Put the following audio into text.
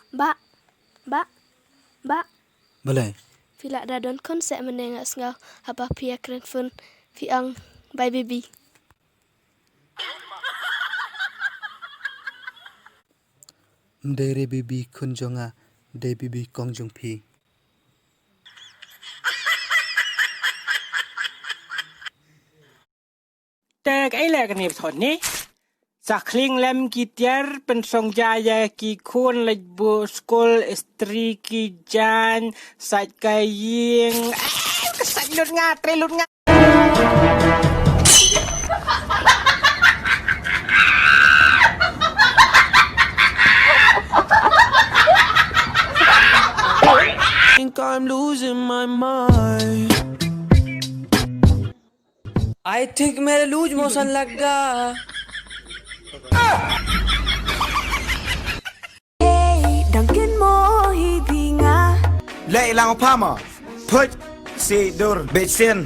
Mbak, mbak, mbak. Boleh. Vila dadon kon saya menengok sengau apa pia keren fun fiang by baby. Dere bibi kunjonga, de bibi kongjong pi. Tag ay lek ni thon ni. Sa kling lem ki tiar pen song jaya ki kun lek bu skol estri ki jan sat kaying. Sat lut ngatre lut ngat. Think I'm losing my mind. I think मेरे loose motion लग गया. Duncan mo hibinga. Lệ lang pama. Put si dur betsin.